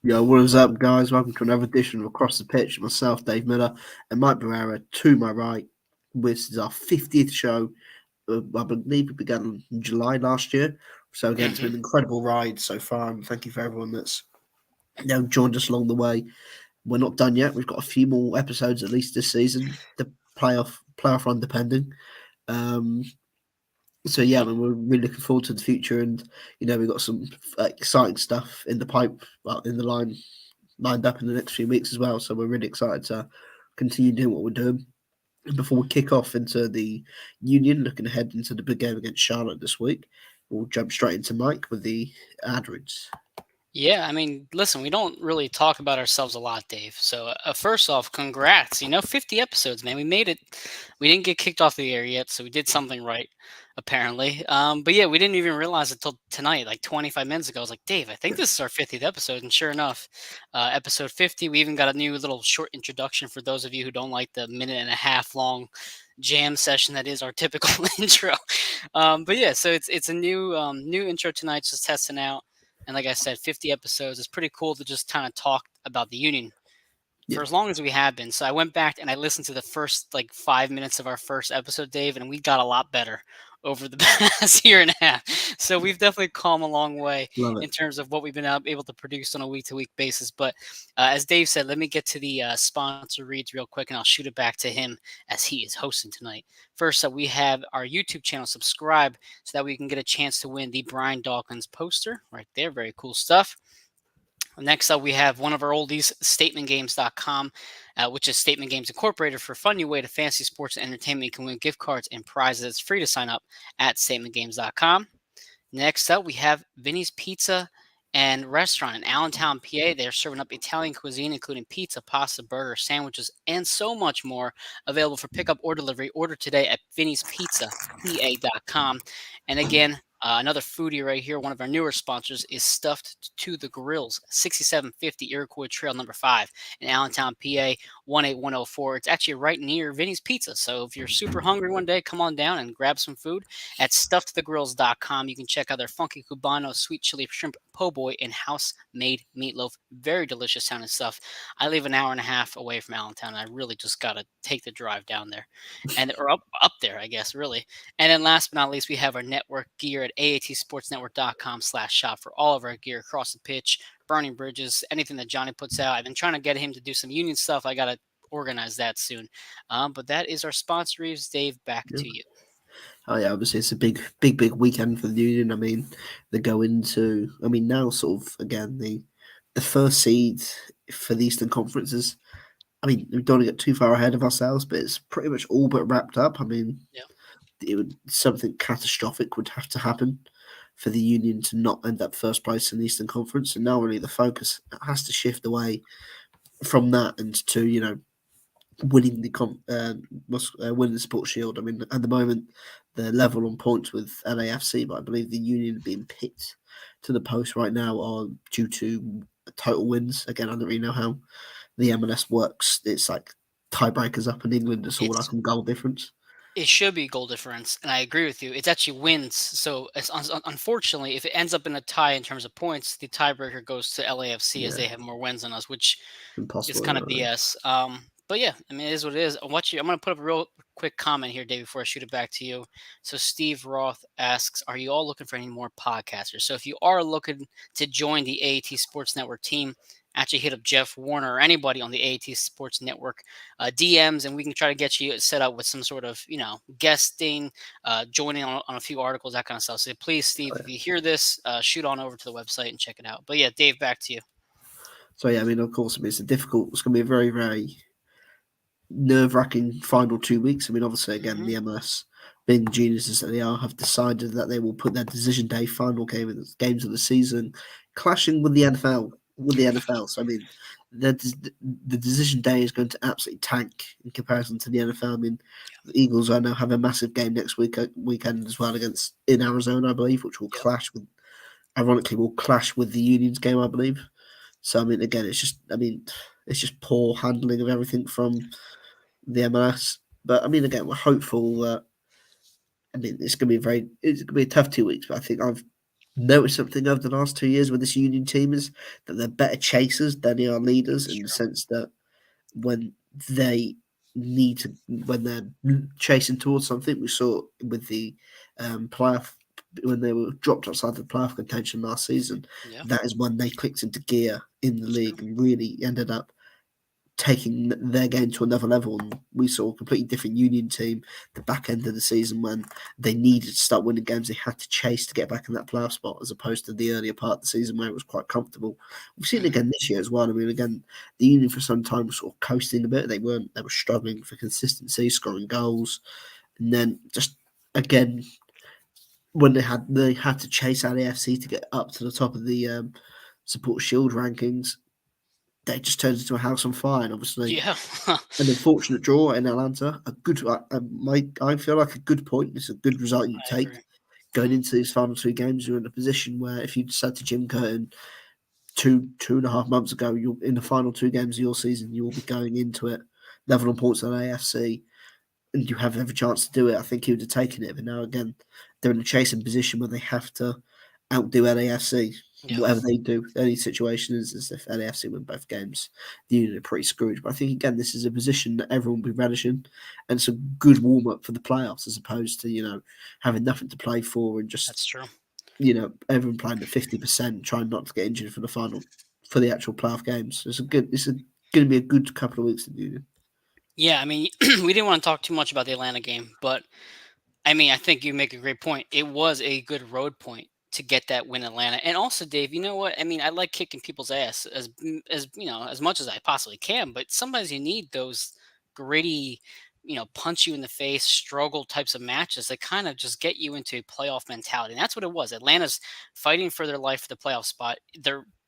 Yo, what is up, guys? Welcome to another edition of Across the Pitch. Myself, Dave Miller, and Mike Barrera to my right. This is our 50th show. I believe it began in July last year. So, again, it's been hmm an incredible ride so far, and thank you for everyone that's joined us along the way. We're not done yet. We've got a few more episodes at least this season, the playoff run depending. Um, so yeah, I Yep. mean, we're really looking forward to the future, and we've got some exciting stuff in the pipe, in the line lined up in the next few weeks as well. So we're really excited to continue doing what we're doing. And before we kick off into the Union, looking ahead into the big game against Charlotte this week, we'll jump straight into Mike with the ad reads. Yeah, I mean, listen, we don't really talk about ourselves a lot, Dave. So, first off, congrats. 50 episodes, man. We made it. We didn't get kicked off the air yet, so we did something right, apparently. But yeah, we didn't even realize it till tonight, like 25 minutes ago. I was like, Dave, I think this is our 50th episode. And sure enough, episode 50, we even got a new little short introduction for those of you who don't like the minute and a half long jam session that is our typical intro. But yeah, so it's a new intro tonight, just testing out. And like I said, 50 episodes. It's pretty cool to just kind of talk about the union Yeah, for as long as we have been. So I went back and I listened to the first like 5 minutes of our first episode, Dave, and we got a lot better over the past year and a half. So yeah, we've definitely come a long way love it. in terms of what we've been able to produce on a week to week basis. But as Dave said, let me get to the sponsor reads real quick and I'll shoot it back to him as he is hosting tonight. First up, we have our YouTube channel. Subscribe so that we can get a chance to win the Brian Dawkins poster right there. Very cool stuff. Next up, we have one of our oldies, statementgames.com, which is Statement Games Incorporated for a fun new way to fantasy sports and entertainment. You can win gift cards and prizes. It's free to sign up at statementgames.com. Next up, we have Vinny's Pizza and Restaurant in Allentown, PA. They're serving up Italian cuisine, including pizza, pasta, burger, sandwiches, and so much more. Available for pickup or delivery. Order today at vinnyspizza.pa.com. And again, another foodie right here, one of our newer sponsors, is Stuffed to the Grills, 6750 Iroquois Trail number 5 in Allentown, PA, 18104. It's actually right near Vinny's Pizza. So if you're super hungry one day, come on down and grab some food at stufftothegrills.com. You can check out their funky Cubano, sweet chili shrimp po' boy, and house made meatloaf. Very delicious sounding stuff. I live an hour and a half away from Allentown, and I really just got to take the drive down there and or up there, I guess, really. And then last but not least, we have our network gear at aatsportsnetwork.com/shop for all of our gear across the pitch, burning bridges, anything that Johnny puts out. I've been trying to get him to do some union stuff. I got to organize that soon. But that is our sponsor, Reeves. Dave, back Yeah. to you. Oh yeah, obviously it's a big weekend for the Union. I mean, they go into. I mean, now sort of again the first seed for the Eastern Conferences. I mean, we don't want to get too far ahead of ourselves, but it's pretty much all but wrapped up. I mean, Yeah. something catastrophic would have to happen for the Union to not end up first place in the Eastern Conference, and now really the focus has to shift away from that and to winning winning the Sports Shield. I mean, at the moment they're level on points with LAFC, but I believe the Union being picked to the post right now are due to total wins. Again, I don't really know how the MLS works. It's like tiebreakers up in England. It's all It's like on goal difference. it should be goal difference, and I agree with you. It's actually wins. So unfortunately, if it ends up in a tie in terms of points, the tiebreaker goes to LAFC as Yeah, they have more wins than us, which is impossible. kind of Really. BS. But yeah, I mean, it is what it is. I'm going to put up a real quick comment here, Dave, before I shoot it back to you. So Steve Roth asks, "Are you all looking for any more podcasters?" So if you are looking to join the AAT Sports Network team, actually hit up Jeff Warner or anybody on the AAT Sports Network DMs, and we can try to get you set up with some sort of guesting, joining on a few articles, that kind of stuff. So please, Steve, if you hear this, shoot on over to the website and check it out. But yeah, Dave, back to you. So yeah, I mean, of course, I mean, it's a difficult. It's going to be a very nerve-wracking final 2 weeks. I mean, obviously, again, hmm the MLS, being the geniuses that they are, have decided that they will put their decision day final games of the season clashing with the NFL. With the NFL, so I mean, the the decision day is going to absolutely tank in comparison to the NFL. I mean, the Eagles I know have a massive game next weekend as well against in Arizona, I believe, which will Yep. clash with, ironically, will clash with the Unions game, I believe. So I mean, again, it's just poor handling of everything from the MLS. But I mean, again, we're hopeful that I mean it's gonna be a tough 2 weeks. But I think I've noticed something over the last 2 years with this Union team is that they're better chasers than they are leaders It's in the true. sense that when they when they're chasing towards something, we saw with the playoff when they were dropped outside the playoff contention last season. Yeah, That is when they clicked into gear in the it's true. league and really ended up taking their game to another level. And we saw a completely different Union team the back end of the season when they needed to start winning games. They had to chase to get back in that playoff spot as opposed to the earlier part of the season where it was quite comfortable. We've seen it Hmm. again this year as well. I mean, again, the Union for some time was sort of coasting a bit. They were struggling for consistency, scoring goals, and then just again when they had to chase out AFC to get up to the top of the support shield rankings, they just turned into a house on fire. And obviously, Yeah, an unfortunate draw in Atlanta. A good, I feel like a good point. It's a good result you I agree. take going Hmm. into these final two games. You're in a position where if you said to Jim Curtin two and a half months ago, you're in the final two games of your season, you will be going into it level on points on AFC, and you have every chance to do it. I think he would have taken it, but now again, they're in a chasing position where they have to outdo LAFC. Yeah, Whatever they do, the only situation is if LAFC win both games, the Union are pretty screwed. But I think again, this is a position that everyone will be relishing, and it's a good warm up for the playoffs as opposed to having nothing to play for and just that's true. everyone playing at 50%, trying not to get injured for the final for the actual playoff games. It's going to be a good couple of weeks in the Union. Yeah, I mean, we didn't want to talk too much about the Atlanta game, but I mean, I think you make a great point. It was a good road point to get that win in Atlanta. And also, Dave, you know what? I mean, I like kicking people's ass as as much as I possibly can, but sometimes you need those gritty, punch you in the face, struggle types of matches that kind of just get you into a playoff mentality. And that's what it was. Atlanta's fighting for their life for the playoff spot.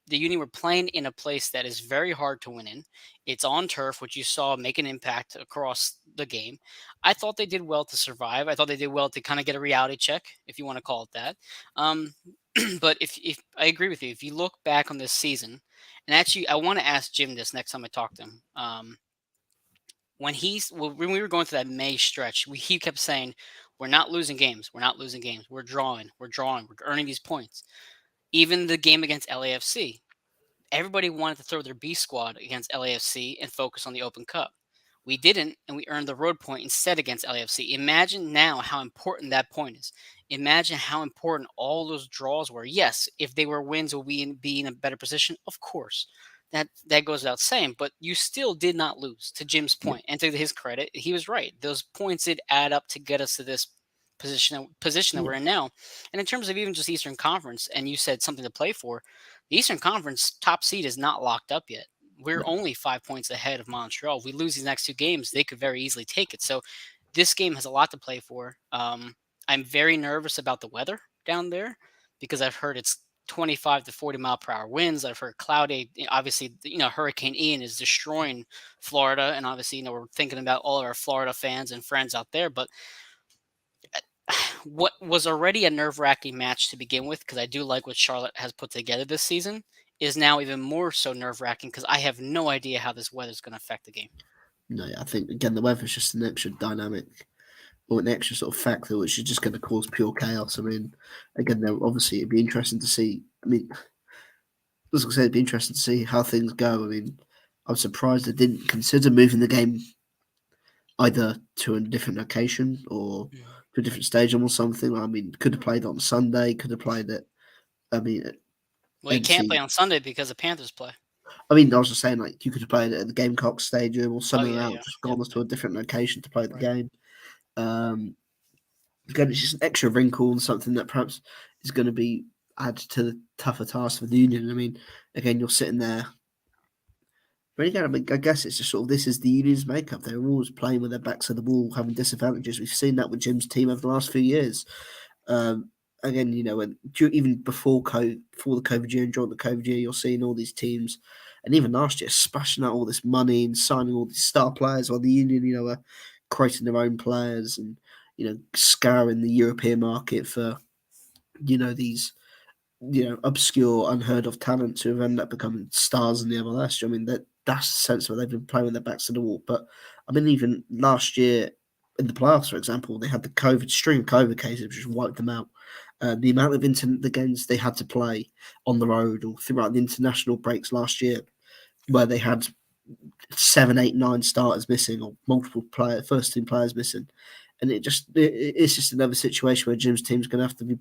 The Union were playing in a place that is very hard to win in. It's on turf, which you saw make an impact across the game. I thought they did well to survive. I thought they did well to kind of get a reality check, if you want to call it that. Um, but if I agree with you, if you look back on this season, and actually, I want to ask Jim this next time I talk to him. When we were going through that May stretch, he kept saying, "We're not losing games. We're not losing games. We're drawing. We're drawing. We're earning these points." Even the game against LAFC, everybody wanted to throw their B squad against LAFC and focus on the Open Cup. We didn't, and we earned the road point instead against LAFC. Imagine now how important that point is. Imagine how important all those draws were. Yes, if they were wins, will we be in a better position? Of course. That goes without saying, but you still did not lose. To Jim's Yeah, point, and to his credit, he was right. Those points did add up to get us to this position that yeah, we're in now. And in terms of even just Eastern Conference, and you said something to play for, the Eastern Conference top seed is not locked up yet. We're no, only 5 points ahead of Montreal. If we lose these next two games, they could very easily take it. So this game has a lot to play for. I'm very nervous about the weather down there because I've heard it's 25 to 40-mile-per-hour winds. I've heard cloudy. Obviously, Hurricane Ian is destroying Florida, and obviously, we're thinking about all of our Florida fans and friends out there. But what was already a nerve-wracking match to begin with, because I do like what Charlotte has put together this season, is now even more so nerve-wracking because I have no idea how this weather is going to affect the game. no. Yeah, I think again the weather's just an extra dynamic or an extra sort of factor which is just going to cause pure chaos. I mean, again, obviously it'd be interesting to see. I mean, as I said, it'd be interesting to see how things go. I mean, I'm surprised they didn't consider moving the game either to a different location or Mhm. to a different stadium or something. I mean, could have played on Sunday, could have played it. I mean, at Well, you can't play NC. on Sunday because the Panthers play. I mean, I was just saying, like, you could have played it at the Gamecock Stadium or Oh somewhere yeah, else, yeah, just yep, gone to yep, a different location to play the right. game. Um, Again, it's just an extra wrinkle and something that perhaps is going to be added to the tougher task for the Union. I mean, again, you're sitting there. But again, I mean, I guess it's just sort of this is the Union's makeup. They're always playing with their backs to the wall, having disadvantages. We've seen that with Jim's team over the last few years. Um, Again, even before the COVID year and during the COVID year, you're seeing all these teams, and even last year, splashing out all this money and signing all these star players, while the Union, are creating their own players and scouring the European market for these obscure, unheard of talents who have ended up becoming stars in the MLS. I mean, that's the sense where they've been playing with their backs to the wall. But I mean, even last year in the playoffs, for example, they had the COVID string of COVID cases, which just wiped them out. The amount of the games they had to play on the road or throughout the international breaks last year, where they had 7, 8, 9 starters missing or multiple first team players missing, and it's just another situation where Jim's team's going to have to be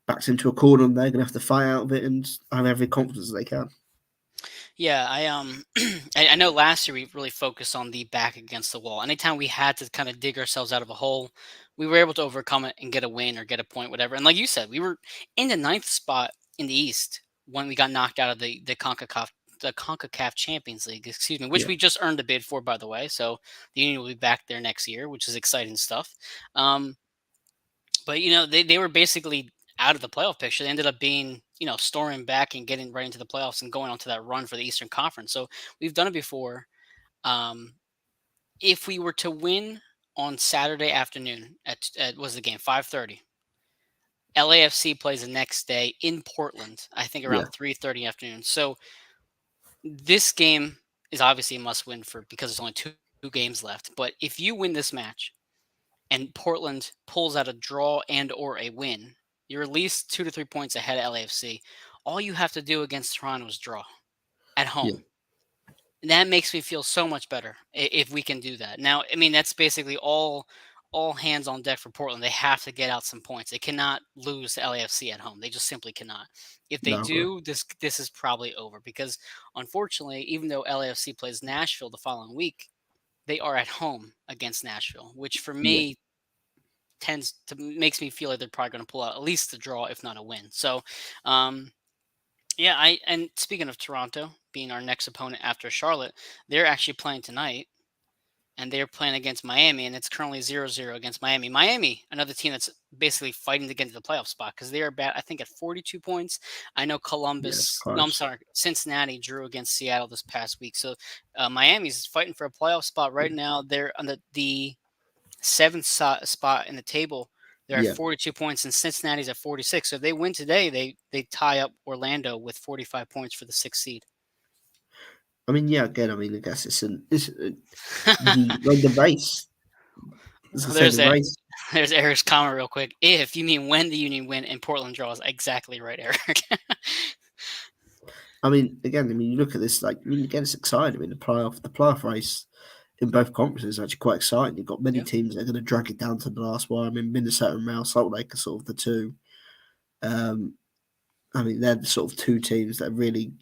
backed into a corner, and they're going to have to fight out of it and have every confidence they can. Yeah, I know last year we really focused on the back against the wall. Anytime we had to kind of dig ourselves out of a hole, we were able to overcome it and get a win or get a point, whatever. And like you said, we were in the ninth spot in the East when we got knocked out of the CONCACAF Champions League, excuse me, which Yeah, we just earned a bid for, by the way. So the Union will be back there next year, which is exciting stuff. Um, but they were basically out of the playoff picture. They ended up being, storming back and getting right into the playoffs and going onto that run for the Eastern Conference. So we've done it before. Um, if we were to win on Saturday afternoon at was the game 5:30, LAFC plays the next day in Portland. I think yeah, around 3:30 afternoon. So this game is obviously a must win because there's only two games left. But if you win this match and Portland pulls out a draw and or a win, you're at least 2 to 3 points ahead of LAFC. All you have to do against Toronto is draw at yeah, home. And that makes me feel so much better if we can do that. Now, I mean, that's basically all hands on deck for Portland. They have to get out some points. They cannot lose to LAFC at home. They just simply cannot. If they no, bro. do, this is probably over because unfortunately, even though LAFC plays Nashville the following week, they are at home against Nashville, which for Yeah, me tends to makes me feel like they're probably going to pull out at least a draw, if not a win. So, um, yeah, and speaking of Toronto being our next opponent after Charlotte, they're actually playing tonight, and they're playing against Miami, and it's currently 0-0 against Miami. Miami, another team that's basically fighting to get into the playoff spot because they are bad. I think at 42 points. I know yeah, it's Columbus. No, I'm close. sorry, Cincinnati drew against Seattle this past week. So Miami's fighting for a playoff spot right now. They're on the seventh spot in the table. They're at Yeah, 42 points, and Cincinnati's at 46. So if they win today, they tie up Orlando with 45 points for the sixth seed. I mean, yeah, again, I mean, I guess the race. As I Well, say, there's the that. race. There's Eric's comment real quick. If you mean when the Union win and Portland draws, exactly right, Eric. I mean, again, I mean, you look at this, like, I mean, again, it's exciting. I mean, the playoff race in both conferences is actually quite exciting. You've got many Yeah, teams that are going to drag it down to the last one. I mean, Minnesota and Real Salt Lake are sort of the two. Um, I mean, they're the sort of two teams that are really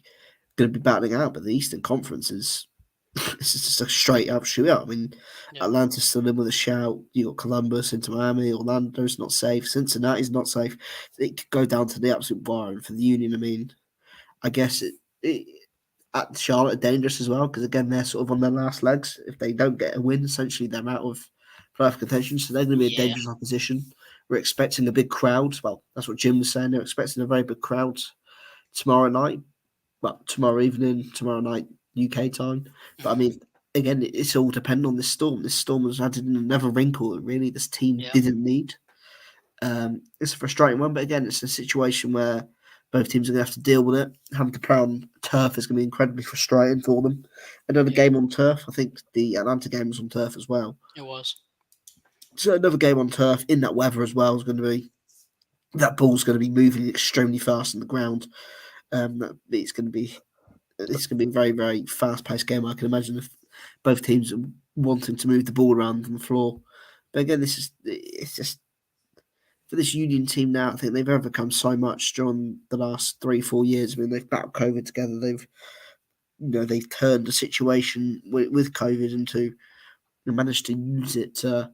going to be battling out. But the Eastern Conference is it's just a straight up shootout. I mean, yeah, Atlanta's still in with a shout. You got Columbus into Miami. Orlando's not safe. Cincinnati's not safe. It could go down to the absolute wire. And for the Union, I mean, I guess it at Charlotte are dangerous as well because again they're sort of on their last legs. If they don't get a win, essentially they're out of playoff contention. So they're going to be a yeah, dangerous opposition. We're expecting a big crowd. Well, that's what Jim was saying. They're expecting a very big crowd tomorrow night. Well, tomorrow evening, tomorrow night UK time. But I mhm, mean, again, it's all dependent on this storm. This storm has added another wrinkle that really this team yeah, didn't need. It's a frustrating one, but again, it's a situation where both teams are going to have to deal with it. Having to play on turf is going to be incredibly frustrating for them. Another yeah. game on turf. I think the Atlanta game was on turf as well. It was. So another game on turf in that weather as well is going to be that ball's going to be moving extremely fast on the ground. It's going to be a very very fast paced game. I can imagine if both teams are wanting to move the ball around on the floor. But again, it's just for this Union team now, I think they've overcome so much during the last 3-4 years. I mean, they've battled COVID together. They've turned the situation with COVID into managed to use it to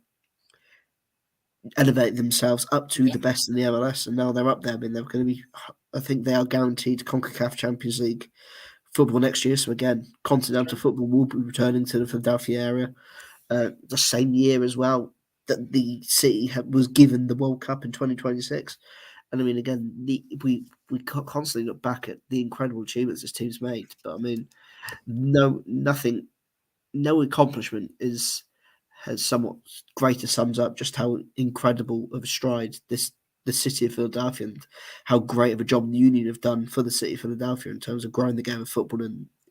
elevate themselves up to Yeah, the best in the MLS, and now they're up there. I mean, they're going to be. I think they are guaranteed CONCACAF Champions League football next year. So again, continental sure. football will be returning to the Philadelphia area. The same year as well that the city was given the World Cup in 2026. And I mean, again, we constantly look back at the incredible achievements this team's made, but I mean, nothing, no accomplishment has somewhat greater sums up just how incredible of a stride the city of Philadelphia and how great of a job the Union have done for the city of Philadelphia in terms of growing the game of football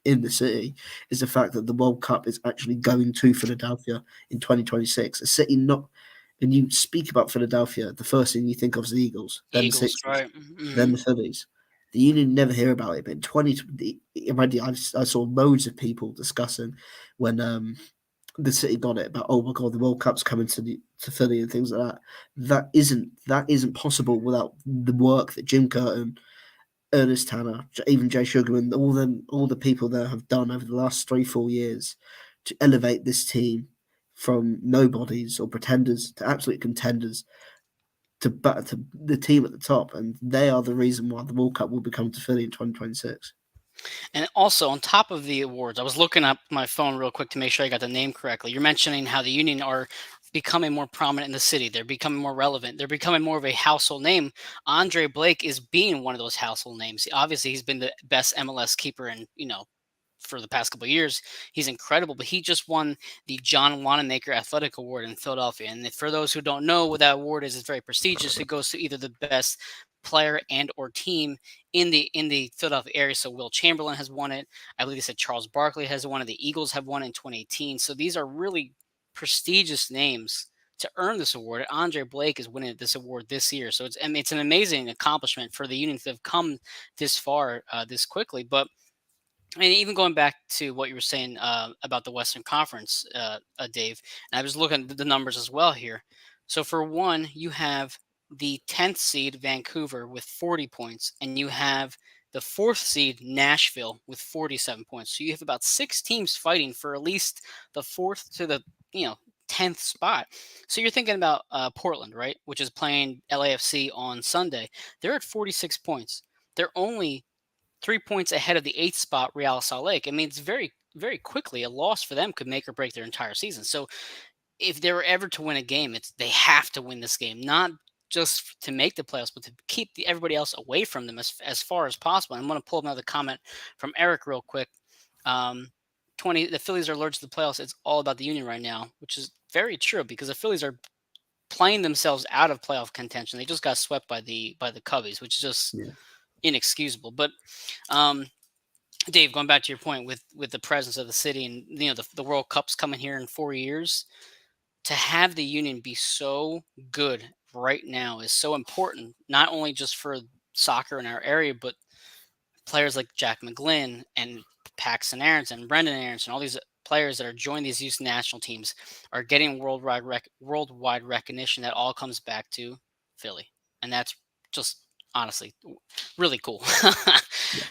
in the city is the fact that the World Cup is actually going to Philadelphia in 2026. A city not And you speak about Philadelphia, the first thing you think of is the Eagles, then the Eagles, Sixers, right? then Hmm. the Phillies. The Union never hear about it, but in 2020, already I saw loads of people discussing when the City got it about, oh my god, the World Cup's coming to Philly and things like that. That isn't possible without the work that Jim Curtin, Ernest Tanner, even Jay Sugarman, all the people there have done over the last 3-4 years to elevate this team from nobodies or pretenders to absolute contenders to the team at the top, and they are the reason why the World Cup will be coming to Philly in 2026. And also, on top of the awards, I was looking up my phone real quick to make sure I got the name correctly. You're mentioning how the Union are becoming more prominent in the city. They're becoming more relevant. They're becoming more of a household name. Andre Blake is being one of those household names. Obviously, he's been the best MLS keeper in, for the past couple of years. He's incredible, but he just won the John Wanamaker Athletic Award in Philadelphia. And for those who don't know what that award is, it's very prestigious. It goes to either the best player and or team in the Philadelphia area. So Will Chamberlain has won it. I believe they said Charles Barkley has won it. The Eagles have won it in 2018. So these are really prestigious names to earn this award. Andre Blake is winning this award this year. So it's an amazing accomplishment for the Union to have come this far this quickly. But and even going back to what you were saying about the Western Conference, Dave, and I was looking at the numbers as well here. So for one, you have the 10th seed Vancouver with 40 points, and you have the fourth seed Nashville with 47 points. So you have about six teams fighting for at least the fourth to the 10th spot. So you're thinking about Portland, right, which is playing LAFC on Sunday. They're at 46 points. They're only 3 points ahead of the eighth spot, Real Salt Lake. I mean, it's very, very quickly a loss for them could make or break their entire season. So if they were ever to win a game, they have to win this game, not just to make the playoffs, but to keep everybody else away from them as far as possible. And I'm going to pull up another comment from Eric real quick. Um, 20 the Phillies are allergic to the playoffs. It's all about the Union right now, which is very true because the Phillies are playing themselves out of playoff contention. They just got swept by the Cubbies, which is just Yeah, inexcusable. But um, Dave, going back to your point with the presence of the city and the World Cup's coming here in 4 years, to have the Union be so good right now is so important. Not only just for soccer in our area, but players like Jack McGlynn and Paxton Aronson, Brendan Aronson, all these players that are joining these youth national teams are getting worldwide recognition. That all comes back to Philly, and that's just honestly really cool. yeah.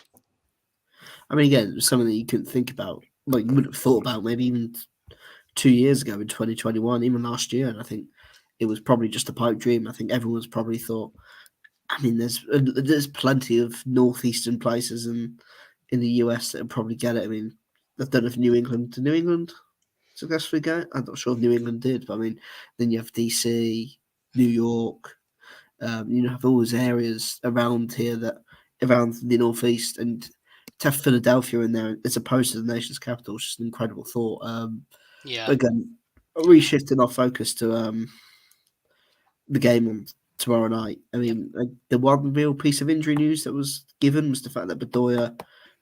I mean, again, it was something that you couldn't think about, like you wouldn't have thought about maybe even 2 years ago in 2021, even last year. And I think it was probably just a pipe dream. I think everyone's probably thought. I mean, there's plenty of northeastern places in the US that would probably get it. I mean, I don't know if New England successfully get it. I'm not sure if New England did, but I mean, then you have DC, New York. You have all those areas around here around the northeast, and to have Philadelphia in there as opposed to the nation's capital is just an incredible thought. Yeah, But again, reshifting our focus to the game on tomorrow night. I yep, mean, the one real piece of injury news that was given was the fact that Bedoya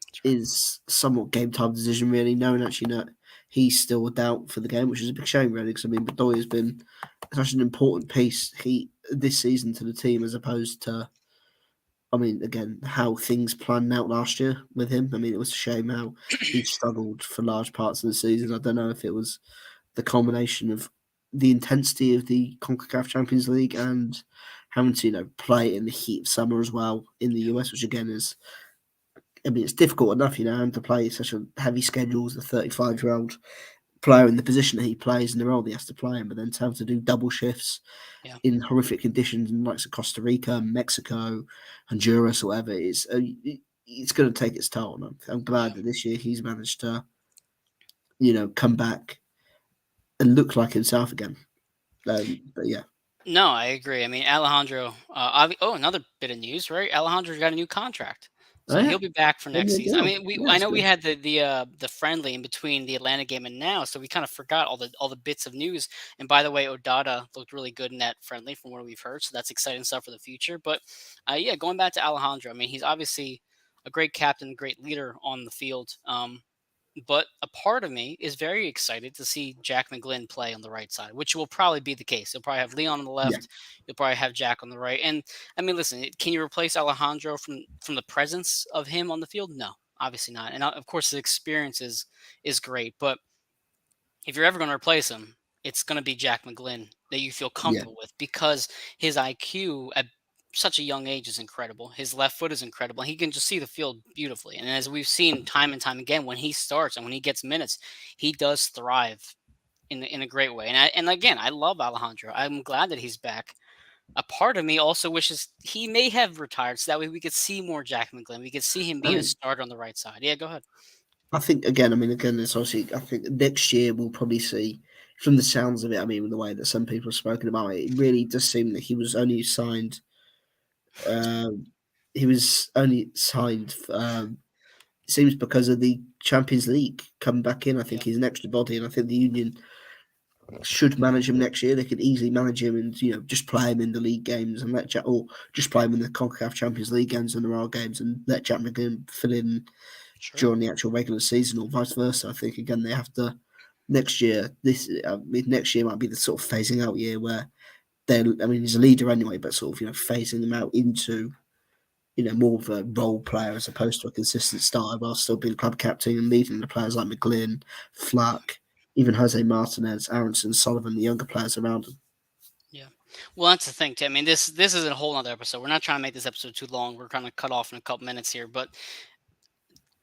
that's right. is somewhat game time decision. Really, no one actually know he's still a doubt for the game, which is a big shame, really. Because I mean, Bedoya has been such an important piece this season to the team, as opposed to. I mean, again, how things planned out last year with him. I mean, it was a shame how he struggled for large parts of the season. I don't know if it was the combination of the intensity of the CONCACAF Champions League and having to, play in the heat of summer as well in the Yeah, US, which again is, I mean, it's difficult enough, having to play such a heavy schedule as a 35-year-old player in the position that he plays and the role he has to play in, but then to have to do double shifts yeah. in horrific conditions in likes of Costa Rica, Mexico, Honduras, or whatever, it's going to take its toll. And I'm Yeah. glad that this year he's managed to, come back and look like himself again. But yeah. No, I agree. I mean, Alejandro. Another bit of news, right? Alejandro got a new contract, Oh so yeah, he'll be back for next 10-year season. I deal. mean, we Yeah, I it's know we good. had the friendly in between the Atlanta game and now, so we kind of forgot all the bits of news. And by the way, Odada looked really good in that friendly from what we've heard, so that's exciting stuff for the future. But yeah, going back to Alejandro, I mean, he's obviously a great captain, great leader on the field. But a part of me is very excited to see Jack McGlynn play on the right side, which will probably be the case. You'll probably have Leon on the Yeah, left. You'll probably have Jack on the right. And I mean, listen, can you replace Alejandro from the presence of him on the field? No, obviously not. And of course, the experience is great. But if you're ever going to replace him, it's going to be Jack McGlynn that you feel yeah, comfortable with because his IQ at such a young age is incredible. His left foot is incredible. He can just see the field beautifully. And as we've seen time and time again, when he starts and when he gets minutes, he does thrive in a great way. And again, I love Alejandro. I'm glad that he's back. A part of me also wishes he may have retired so that way we could see more Jack McGlynn. We could see him I being a mean, starter on the right side. Yeah, go ahead. I think again. I mean, again, it's obviously. I think next year we'll probably see, from the sounds of it. I mean, the way that some people have spoken about it, it really does seem that he was only signed. Um, he was only signed. It seems because of the Champions League coming back in. I think Yeah, he's an extra body, and I think the Union should manage him next year. They could easily manage him and just play him in the league games and let Jack, or just play him in the Concacaf Champions League games and there are games and let Jack McGinn fill in sure. during the actual regular season or vice versa. I think again they have to next year. Next year might be the sort of phasing out year where they. I mean, he's a leader anyway, but sort of phasing him out into more of a role player as opposed to a consistent starter while still being club captain and leading the players like McGlynn, Flack, even Jose Martinez, Aronson, Sullivan, the younger players around him. Yeah. Well, that's the thing too. I mean, this is a whole other episode. We're not trying to make this episode too long. We're trying to cut off in a couple minutes here. But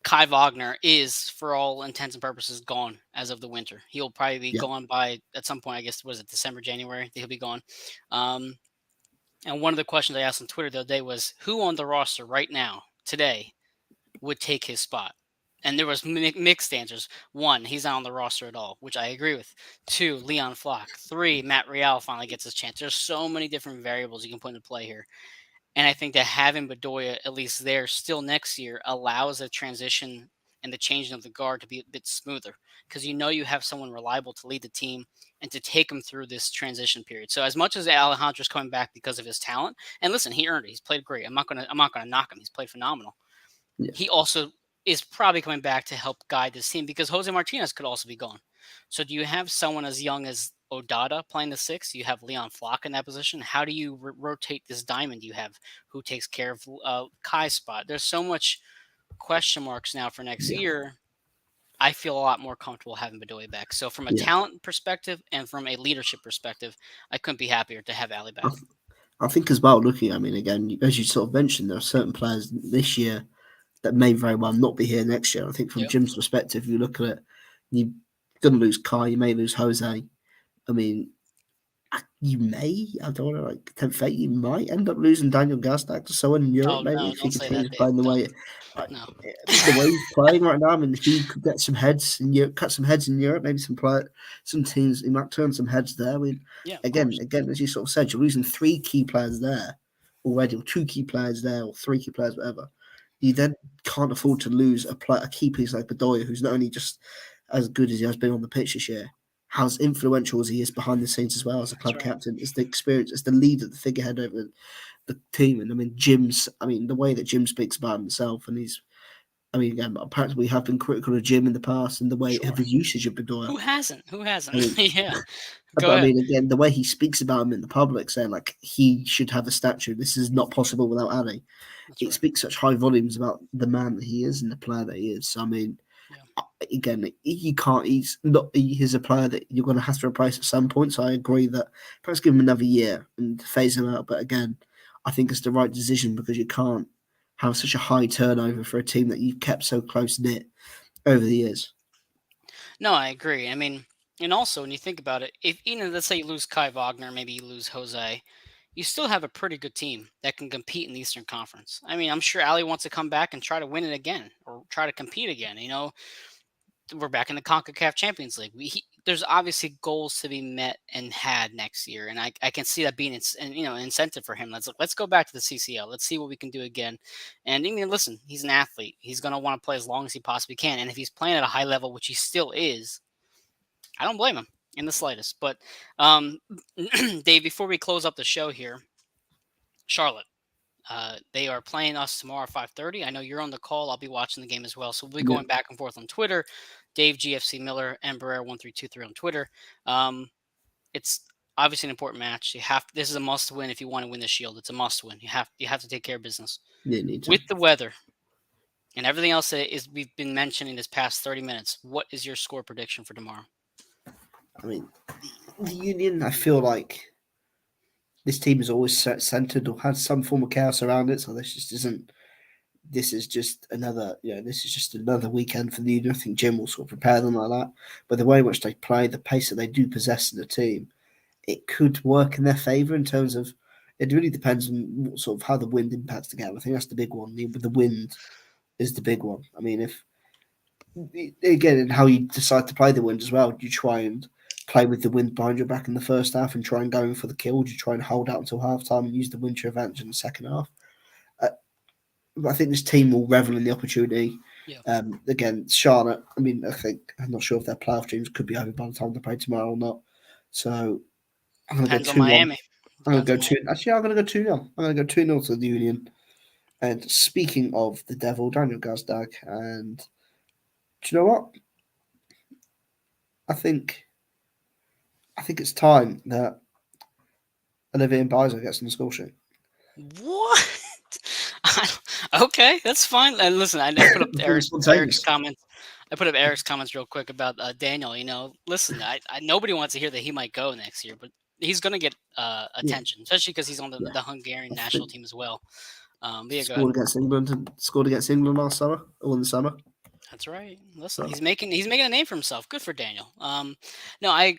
Kai Wagner is, for all intents and purposes, gone as of the winter. He'll probably be Yeah, gone by at some point. I guess was it December, January? He'll be gone. Um, and one of the questions I asked on Twitter the other day was, who on the roster right now today would take his spot? And there was mixed answers. One, he's not on the roster at all, which I agree with. Two, Leon Flock. Three, Matt Real finally gets his chance. There's so many different variables you can put into play here. And I think that having Bedoya at least there still next year allows the transition and the changing of the guard to be a bit smoother because you have someone reliable to lead the team and to take them through this transition period. So as much as Alejandro's coming back because of his talent, and listen, he earned it. He's played great. I'm not gonna knock him. He's played phenomenal. yeah, He also is probably coming back to help guide this team because Jose Martinez could also be gone. So do you have someone as young as Odada playing the six? You have Leon Flock in that position. How do you rotate this diamond you have? Who takes care of Kai's spot? There's so much question marks now for next yeah, year. I feel a lot more comfortable having Bedoya back. So from a yeah. talent perspective and from a leadership perspective, I couldn't be happier to have Ali I, back. I think as well, looking, I mean, again, as you sort of mentioned, there are certain players this year that may very well not be here next year. I think from Yep. Jim's perspective, you look at it, you're going to lose Kai, you may lose Jose. I mean, you may, I don't want to tempt fate, you might end up losing Daniel Gastak to someone in Europe, Oh maybe, no, if he don't say that, continues Dave. playing the Don't. way, like, No. the way he's playing right now. I mean, he could get some heads in Europe, cut some heads in Europe, maybe some teams, he might turn some heads there. I mean, Yeah, of again, course. again, as you sort of said, you're losing three key players there already, or two key players there, or three key players, whatever. You Mhm. then can't afford to lose a key piece like Bedoya, who's not only just as good as he has been on the pitch this year, how influential as he is behind the scenes as well as a That's club right. captain, as the experience, as the leader, the figurehead over the team. And I mean, the way that Jim speaks about himself, and I mean, again, apparently we have been critical of Jim in the past and the way of Sure. his usage of Bedoya. Who hasn't? Who I hasn't? mean, Yeah. but Go I ahead. mean, again, the way he speaks about him in the public, saying like he should have a statue. This is not possible without Ali. That's It right. speaks such high volumes about the man that he is and the player that he is. So, I mean, Yeah. again, he can't. He's not. He's a player that you're going to have to replace at some point. So I agree that perhaps give him another year and phase him out. But again, I think it's the right decision because you can't have such a high turnover for a team that you've kept so close knit over the years. No, I agree. I mean, and also when you think about it, if let's say you lose Kai Wagner, maybe you lose Jose, you still have a pretty good team that can compete in the Eastern Conference. I mean, I'm sure Ali wants to come back and try to win it again or try to compete again. We're back in the CONCACAF Champions League. There's obviously goals to be met and had next year, and I can see that being an incentive for him. Let's go back to the CCL. Let's see what we can do again. And I mean, listen, he's an athlete. He's going to want to play as long as he possibly can. And if he's playing at a high level, which he still is, I don't blame him in the slightest. But um, Dave, before we close up the show here, Charlotte. They are playing us tomorrow at 5:30. I know you're on the call. I'll be watching the game as well. So we'll be Yeah, going back and forth on Twitter. Dave GFC Miller, Embraer1323 on Twitter. Um, it's obviously an important match. This is a must win if you want to win the Shield. It's a must win. You have to take care of business. you need to. With the weather and everything else that is we've been mentioning this past 30 minutes, what is your score prediction for tomorrow? I mean, the Union, I feel like this team is always centered or has some form of chaos around it. So this just isn't. This is just another. This is just another weekend for the Union. I think Jim will sort of prepare them like that. But the way in which they play, the pace that they do possess in the team, it could work in their favour in terms of. It really depends on what sort of how the wind impacts the game. I think that's the big one. The wind is the big one. I mean, if again, and how you decide to play the wind as well. Do you try and play with the wind behind your back in the first half and try and go in for the kill? Do you try and hold out until half time and use the wind to your advantage in the second half? Uh, I think this team will revel in the opportunity. Yeah. Again, Charlotte, I mean, I'm not sure if their playoff dreams could be over by the time they play tomorrow or not. So I'm going to go Depends on 2-1. Miami. I'm going to go Depends on 2. Actually, I'm going to go 2-0. I'm going to go 2-0 to the Union. And speaking of the devil, Daniel Gazdag, and do you know what? I think it's time that Olivier Bizer gets on the score sheet. What? Okay, that's fine. And listen, I put up Eric's comments. I put up Eric's comments real quick about Daniel. Listen, I nobody wants to hear that he might go next year, but he's going to get attention, especially because he's on the Hungarian national team as well. But yeah, go ahead. Scored against England last summer or in the summer. That's right. Listen, he's making a name for himself. Good for Daniel. No,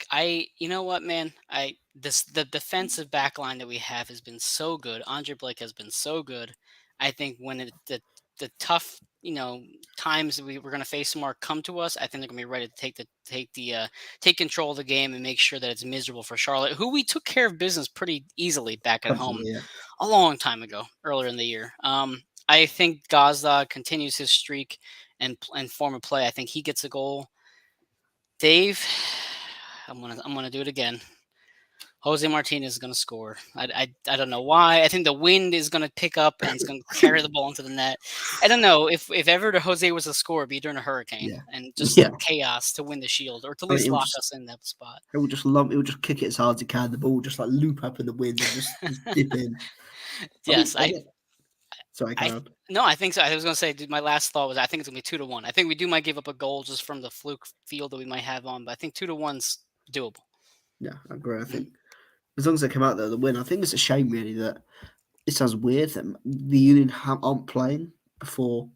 you know what, man? The defensive back line that we have has been so good. Andre Blake has been so good. I think when the tough, times that we're going to face tomorrow come to us, I think they're going to be ready to take control of the game and make sure that it's miserable for Charlotte, who we took care of business pretty easily back at home a long time ago, earlier in the year. I think Gazdag continues his streak and form of play. I think he gets a goal. Dave, I'm gonna do it again. Jose Martinez is gonna score. I don't know why. I think the wind is gonna pick up and it's gonna carry the ball into the net. I don't know if ever the Jose was a scorer, it'd be during a hurricane and just chaos to win the Shield or to at least lock us in that spot. It will just kick it as hard as it can. The ball will just like loop up in the wind and just dip in. Yes, Sorry, no, I think so. I was going to say, my last thought was I think it's going to be 2-1. I think we might give up a goal just from the fluke field that we might have on, but I think 2-1's doable. Yeah, I agree. I think as long as they come out there the win, I think it's a shame really that it sounds weird that the Union aren't playing before.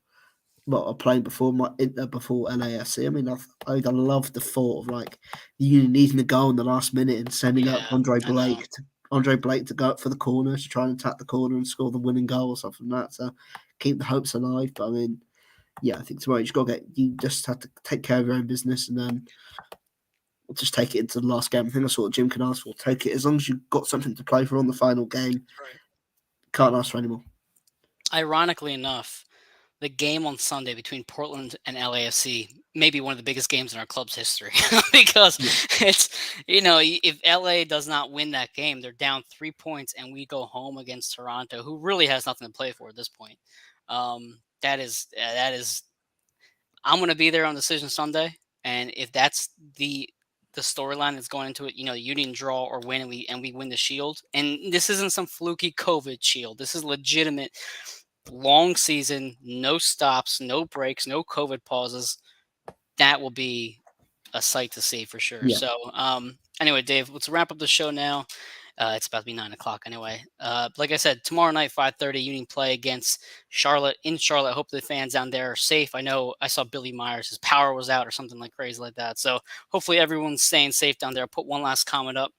Well, are playing before LAFC. I mean, I love the thought of like the Union needing a goal in the last minute and sending up Andre Blake to go up for the corner to try and attack the corner and score the winning goal or something like that to keep the hopes alive. But I mean, I think tomorrow you just have to take care of your own business and then just take it into the last game. I think that's what Jim can ask for. Take it as long as you've got something to play for on the final game. Right. Can't ask for any more. Ironically enough, the game on Sunday between Portland and LAFC may be one of the biggest games in our club's history because it's, if LA does not win that game, they're down 3 points and we go home against Toronto, who really has nothing to play for at this point. That is, I'm going to be there on Decision Sunday. And if that's the storyline that's going into it, Union draw or win and we win the Shield. And this isn't some fluky COVID Shield. This is legitimate. Long season, no stops, no breaks, no COVID pauses. That will be a sight to see for sure. So, anyway, Dave, let's wrap up the show now. It's about to be 9:00 anyway. Like I said, tomorrow night, 5:30, Union play against Charlotte in Charlotte. Hope the fans down there are safe. I know I saw Billy Myers, his power was out or something like crazy like that. So hopefully everyone's staying safe down there. I'll put one last comment up.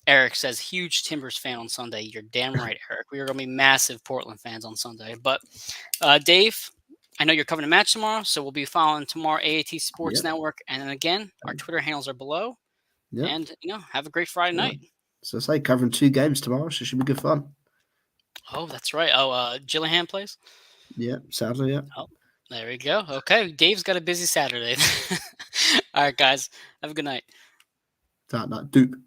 Eric says, huge Timbers fan on Sunday. You're damn right, Eric. We are going to be massive Portland fans on Sunday. But Dave, I know you're covering a match tomorrow, so we'll be following tomorrow AAT Sports Network. And then again, our Twitter handles are below. And, have a great Friday night. So I say covering 2 games tomorrow, so it should be good fun. Oh, that's right. Oh, Gillihan plays? Yeah, sadly, yeah. Oh, there we go. Okay, Dave's got a busy Saturday. All right, guys. Have a good night. That night, Dupe.